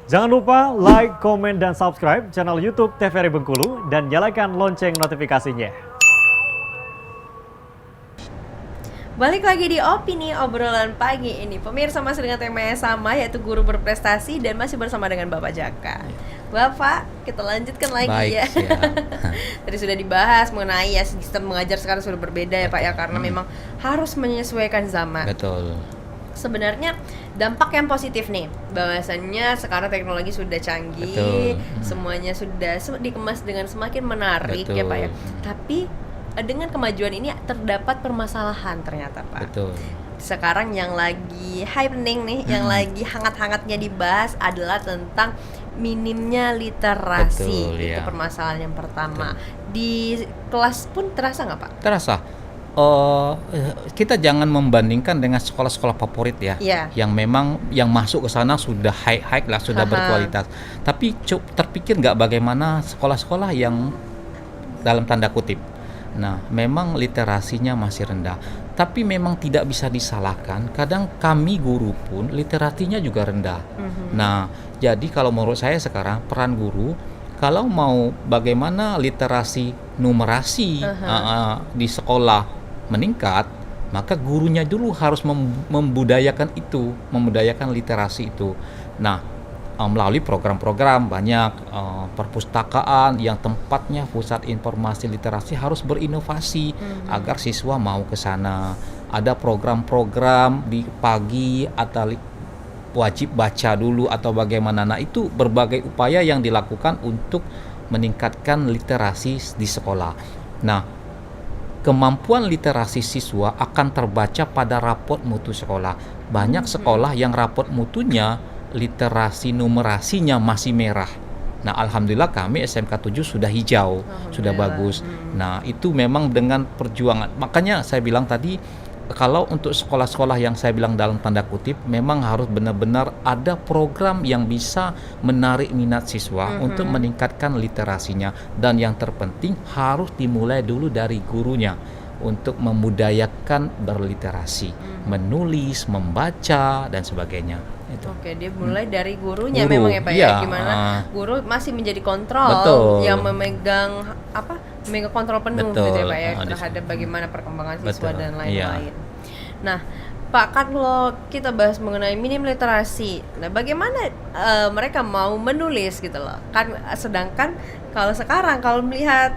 Jangan lupa like, komen, dan subscribe channel YouTube TVRI Bengkulu dan nyalakan lonceng notifikasinya. Balik lagi di Opini Obrolan Pagi ini. Pemirsa, masih dengan tema yang sama, yaitu guru berprestasi, dan masih bersama dengan Bapak Jaka. Bapak, kita lanjutkan lagi. Baik, ya. ya. Tadi sudah dibahas mengenai ya sistem mengajar sekarang sudah berbeda ya Pak ya, karena memang harus menyesuaikan zaman. Betul. Sebenarnya dampak yang positif nih, bahwasannya sekarang teknologi sudah canggih, semuanya sudah dikemas dengan semakin menarik. Betul. Ya Pak ya. Tapi dengan kemajuan ini terdapat permasalahan ternyata Pak. Betul. Sekarang yang lagi happening nih, yang lagi hangat-hangatnya dibahas adalah tentang minimnya literasi. Betul, Itu ya. permasalahan yang pertama. Betul. Di kelas pun terasa nggak Pak? Terasa. Kita jangan membandingkan dengan sekolah-sekolah favorit ya, yang memang yang masuk ke sana sudah high lah, sudah berkualitas. Tapi terpikir nggak bagaimana sekolah-sekolah yang dalam tanda kutip, nah memang literasinya masih rendah. Tapi memang tidak bisa disalahkan. Kadang kami guru pun literasinya juga rendah. Nah, jadi kalau menurut saya sekarang peran guru, kalau mau bagaimana literasi numerasi di sekolah meningkat, maka gurunya dulu harus membudayakan itu, membudayakan literasi itu. Nah, melalui program-program banyak, perpustakaan yang tempatnya pusat informasi literasi harus berinovasi agar siswa mau ke sana. Ada program-program di pagi atau wajib baca dulu atau bagaimana. Nah, itu berbagai upaya yang dilakukan untuk meningkatkan literasi di sekolah. Nah, kemampuan literasi siswa akan terbaca pada rapot mutu sekolah. Banyak sekolah yang rapot mutunya literasi numerasinya masih merah. Nah, alhamdulillah kami SMK 7 sudah hijau, sudah bagus. Nah, itu memang dengan perjuangan. Makanya saya bilang tadi, kalau untuk sekolah-sekolah yang saya bilang dalam tanda kutip, memang harus benar-benar ada program yang bisa menarik minat siswa untuk meningkatkan literasinya. Dan yang terpenting harus dimulai dulu dari gurunya untuk memudayakan berliterasi, menulis, membaca, dan sebagainya. Itu. Oke, dia mulai dari gurunya Guru, memang ya Pak iya, ya, gimana guru masih menjadi kontrol betul. yang memegang kontrol penuh gitu ya Pak ya, terhadap bagaimana perkembangan siswa dan lain-lain. Nah Pak, kan kalau kita bahas mengenai minim literasi, nah bagaimana mereka mau menulis gitu loh, kan sedangkan kalau sekarang kalau melihat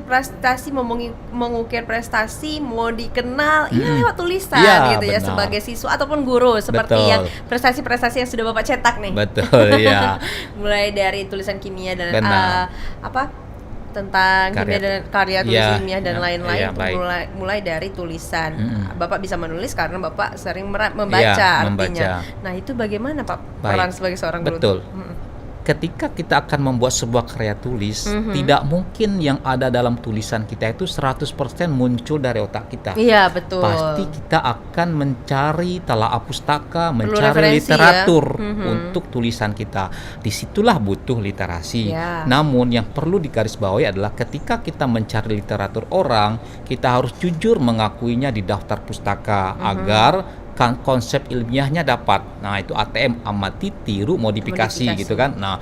prestasi, mengukir prestasi, mau dikenal lewat tulisan gitu ya, sebagai siswa ataupun guru, seperti yang prestasi-prestasi yang sudah Bapak cetak nih. Betul, ya. Mulai dari tulisan kimia dan tentang kimia dan karya tulis ilmiah dan lain-lain, mulai dari tulisan. Bapak bisa menulis karena Bapak sering membaca artinya. Nah, itu bagaimana Pak peran sebagai seorang guru? Betul. Ketika kita akan membuat sebuah karya tulis, tidak mungkin yang ada dalam tulisan kita itu 100% muncul dari otak kita. Iya, betul. Pasti kita akan mencari telaah pustaka, mencari literatur untuk tulisan kita. Disitulah butuh literasi. Namun yang perlu digarisbawahi adalah ketika kita mencari literatur orang, kita harus jujur mengakuinya di daftar pustaka agar konsep ilmiahnya dapat. Nah, itu ATM, amati, tiru, modifikasi gitu kan. Nah,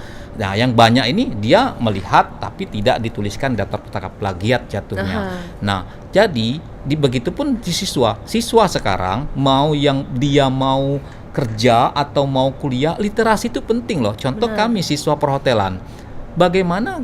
yang banyak ini dia melihat tapi tidak dituliskan daftar pustaka, plagiat jatuhnya. Nah, jadi begitupun di siswa. Siswa sekarang mau yang dia mau kerja atau mau kuliah, literasi itu penting loh. Contoh kami siswa perhotelan. Bagaimana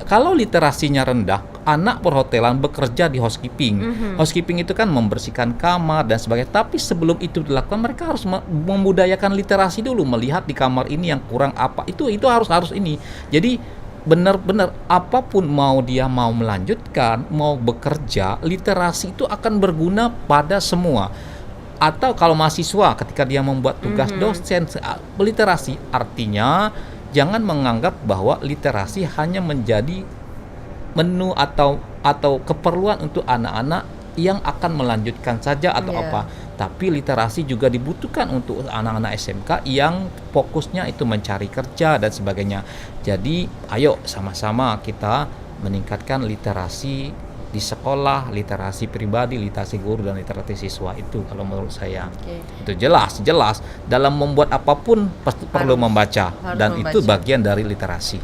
kalau literasinya rendah, anak perhotelan bekerja di housekeeping. Housekeeping itu kan membersihkan kamar dan sebagainya. Tapi sebelum itu dilakukan, mereka harus membudayakan literasi dulu, melihat di kamar ini yang kurang apa. Itu harus ini. Jadi benar-benar apapun dia mau melanjutkan, mau bekerja, literasi itu akan berguna pada semua. Atau kalau mahasiswa ketika dia membuat tugas dosen, literasi artinya jangan menganggap bahwa literasi hanya menjadi menu atau keperluan untuk anak-anak yang akan melanjutkan saja atau apa. Tapi literasi juga dibutuhkan untuk anak-anak SMK yang fokusnya itu mencari kerja dan sebagainya. Jadi ayo sama-sama kita meningkatkan literasi di sekolah, literasi pribadi, literasi guru dan literasi siswa itu kalau menurut saya. Itu jelas dalam membuat apapun perlu membaca dan itu bagian dari literasi.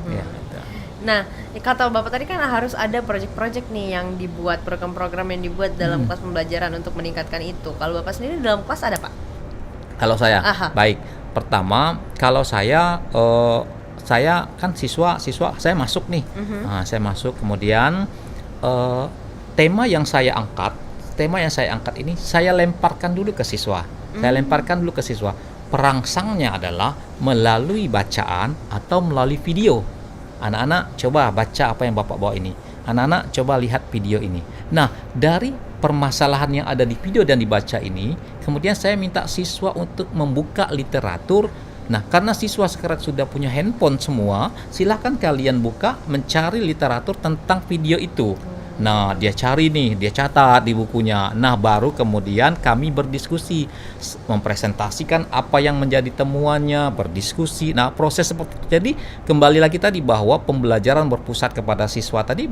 Ya, gitu. Nah, kata Bapak tadi kan harus ada proyek-proyek nih yang dibuat, program-program yang dibuat dalam kelas pembelajaran untuk meningkatkan itu. Kalau Bapak sendiri dalam kelas ada, Pak? Kalau saya, baik. Pertama, kalau saya kan siswa saya masuk nih. Saya masuk, kemudian tema yang saya angkat ini saya lemparkan dulu ke siswa. Perangsangnya adalah melalui bacaan atau melalui video. Anak-anak coba baca apa yang Bapak bawa ini. Anak-anak coba lihat video ini. Nah, dari permasalahan yang ada di video dan dibaca ini, kemudian saya minta siswa untuk membuka literatur. Nah, karena siswa sekarang sudah punya handphone semua, silahkan kalian buka, mencari literatur tentang video itu. Nah, dia cari nih, dia catat di bukunya. Nah, baru kemudian kami berdiskusi, mempresentasikan apa yang menjadi temuannya, berdiskusi. Nah, proses seperti itu. Jadi, kembali lagi tadi bahwa pembelajaran berpusat kepada siswa tadi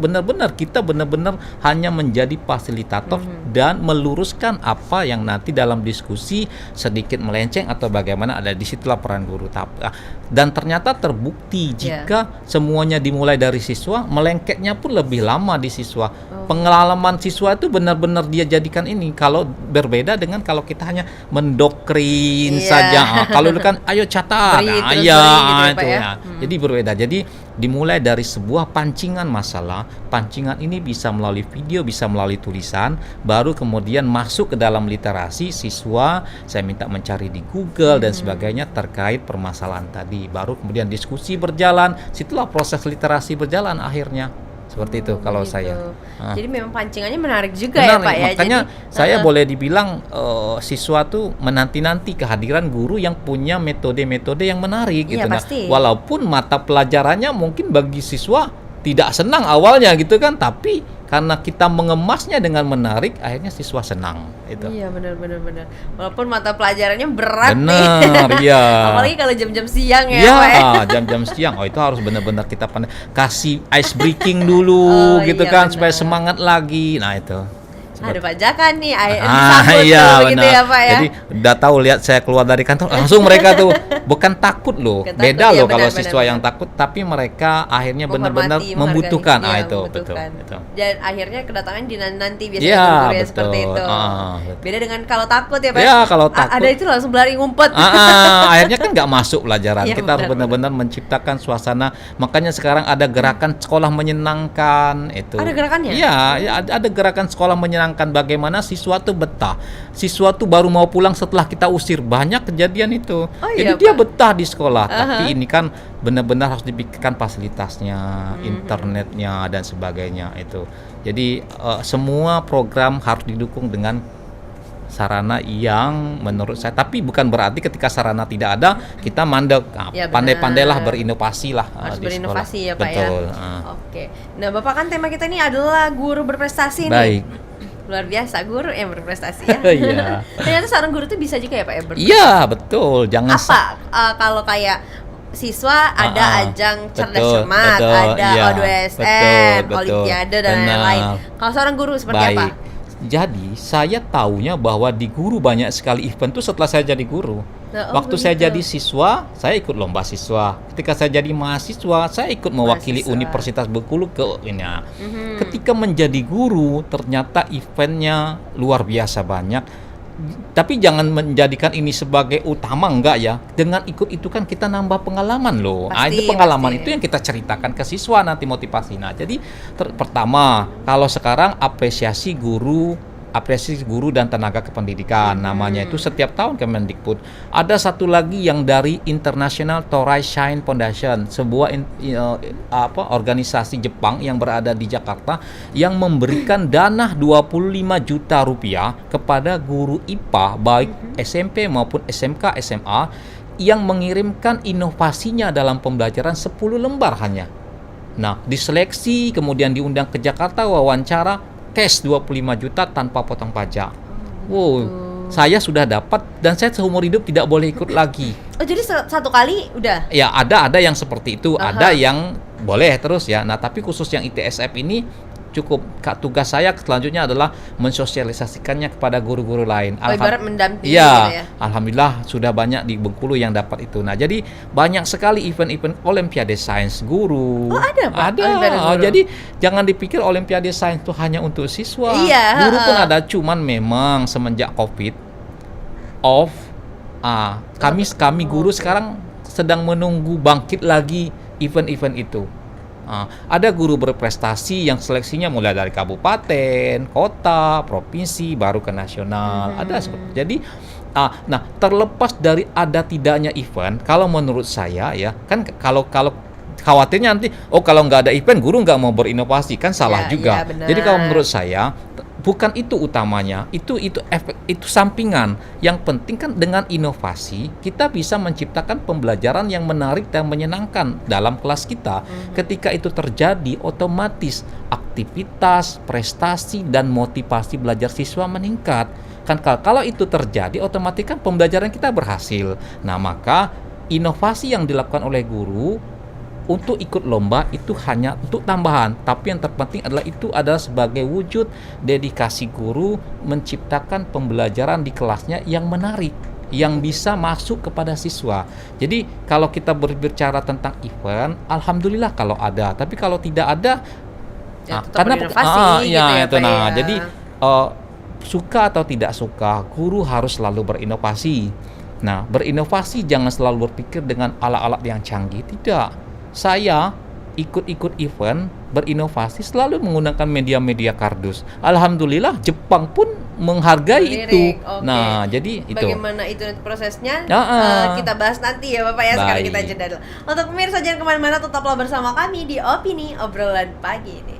kita benar-benar hanya menjadi fasilitator dan meluruskan apa yang nanti dalam diskusi sedikit melenceng atau bagaimana, ada di situlah peran guru. Dan ternyata terbukti jika semuanya dimulai dari siswa, melengketnya pun lebih lama di siswa. Pengalaman siswa itu benar-benar dia jadikan ini. Kalau berbeda dengan kalau kita hanya mendoktrin saja. Kalau itu kan ayo catat. Jadi berbeda. Jadi dimulai dari sebuah pancingan masalah. Pancingan ini bisa melalui video, bisa melalui tulisan, baru kemudian masuk ke dalam literasi siswa. Saya minta mencari di Google dan sebagainya terkait permasalahan tadi. Baru kemudian diskusi berjalan, situlah proses literasi berjalan akhirnya. Seperti itu kalau saya. Jadi memang pancingannya menarik juga ya, Pak ya. Makanya saya boleh dibilang siswa tuh menanti-nanti kehadiran guru yang punya metode-metode yang menarik gitu. Nah, walaupun mata pelajarannya mungkin bagi siswa tidak senang awalnya gitu kan, tapi karena kita mengemasnya dengan menarik, akhirnya siswa senang itu. Iya, benar. Walaupun mata pelajarannya berat nih. Iya. Apalagi kalau jam-jam siang ya, Pak. Ya, jam-jam siang. Itu harus benar-benar kita kasih ice breaking dulu gitu kan, supaya semangat lagi. Nah, itu. Ada pajakan nih, disambut begitu ya, Pak ya. Jadi udah tahu, lihat saya keluar dari kantor langsung mereka tuh bukan takut loh. Beda loh kalau siswa yang takut, tapi mereka akhirnya benar-benar membutuhkan. Itu betul. Dan akhirnya kedatangan dinanti biasanya guru seperti itu. Beda dengan kalau takut ya, Pak. Iya, kalau takut. Ada itu langsung berlari ngumpet. Akhirnya kan nggak masuk pelajaran. Kita harus benar-benar menciptakan suasana. Makanya sekarang ada gerakan sekolah menyenangkan itu. Ada gerakannya? Iya, ada gerakan sekolah menyenangkan. Bagaimana siswa tuh betah. Siswa tuh baru mau pulang setelah kita usir. Banyak kejadian itu. Jadi dia betah di sekolah. Tapi ini kan benar-benar harus dipikirkan fasilitasnya, internetnya dan sebagainya itu. Jadi semua program harus didukung dengan sarana yang menurut saya, tapi bukan berarti ketika sarana tidak ada kita mandek. Pandai-pandailah berinovasi lah. Harus di berinovasi sekolah. Ya, Pak. Betul. Oke. Nah, Bapak kan tema kita ini adalah guru berprestasi nih. Baik. Luar biasa, guru yang berprestasi ya. Iya. Ternyata seorang guru itu bisa juga ya, Pak ya, berprestasi. Iya, betul. Jangan kalau kayak siswa ada ajang cerdas cermat, ada O2SM, Olimpiade dan lain-lain. Kalau seorang guru seperti apa? Jadi saya taunya bahwa di guru banyak sekali event tuh setelah saya jadi guru. Waktu saya jadi siswa, saya ikut lomba siswa. Ketika saya jadi mahasiswa, saya ikut mewakili Universitas Bengkulu ke ini. Ketika menjadi guru, ternyata eventnya luar biasa banyak. Tapi jangan menjadikan ini sebagai utama, enggak ya. Dengan ikut itu kan kita nambah pengalaman loh. Itu pengalaman itu yang kita ceritakan ke siswa nanti motivasi. Nah, jadi pertama, kalau sekarang apresiasi guru dan tenaga kependidikan, namanya itu setiap tahun Kemendikbud. Ada satu lagi yang dari International Toray Shine Foundation, sebuah organisasi Jepang yang berada di Jakarta yang memberikan dana 25 juta rupiah kepada guru IPA baik SMP maupun SMK SMA yang mengirimkan inovasinya dalam pembelajaran 10 lembar hanya. Nah, diseleksi kemudian diundang ke Jakarta, wawancara, cash 25 juta tanpa potong pajak. Saya sudah dapat dan saya seumur hidup tidak boleh ikut lagi. Jadi satu kali udah? Ya, ada yang seperti itu, ada yang boleh terus ya. Nah, tapi khusus yang ITSF ini cukup. Tugas saya selanjutnya adalah mensosialisasikannya kepada guru-guru lain. Ibarat mendampingi ya, gitu ya. Alhamdulillah sudah banyak di Bengkulu yang dapat itu. Nah, jadi banyak sekali event-event Olimpiade Sains guru. Oh, ada, Pak? Ada. Jadi jangan dipikir Olimpiade Sains itu hanya untuk siswa. Iya, Guru pun ada, cuman memang semenjak Covid kami guru sekarang sedang menunggu bangkit lagi event-event itu. Ada guru berprestasi yang seleksinya mulai dari kabupaten, kota, provinsi, baru ke nasional. Ada seperti. Jadi nah, terlepas dari ada tidaknya event, kalau menurut saya ya, kan kalau khawatirnya nanti kalau nggak ada event guru nggak mau berinovasi, kan salah juga. Ya, jadi kalau menurut saya bukan itu utamanya, itu efek, itu sampingan. Yang penting kan dengan inovasi kita bisa menciptakan pembelajaran yang menarik dan menyenangkan dalam kelas kita. Ketika itu terjadi, otomatis aktivitas, prestasi dan motivasi belajar siswa meningkat. Kan kalau itu terjadi, otomatis kan pembelajaran kita berhasil. Nah, maka inovasi yang dilakukan oleh guru untuk ikut lomba itu hanya untuk tambahan, tapi yang terpenting adalah sebagai wujud dedikasi guru menciptakan pembelajaran di kelasnya yang menarik, yang bisa masuk kepada siswa. Jadi kalau kita berbicara tentang event, alhamdulillah kalau ada, tapi kalau tidak ada, karena jadi suka atau tidak suka, guru harus selalu berinovasi. Nah, berinovasi jangan selalu berpikir dengan alat-alat yang canggih, tidak. Saya ikut event berinovasi selalu menggunakan media-media kardus. Alhamdulillah Jepang pun menghargai itu. Okay. Nah, jadi itu. Bagaimana itu prosesnya? Kita bahas nanti ya Bapak ya. Sekarang kita jeda dulu. Untuk pemirsa jangan kemana-mana, tetaplah bersama kami di Opini Obrolan Pagi ini.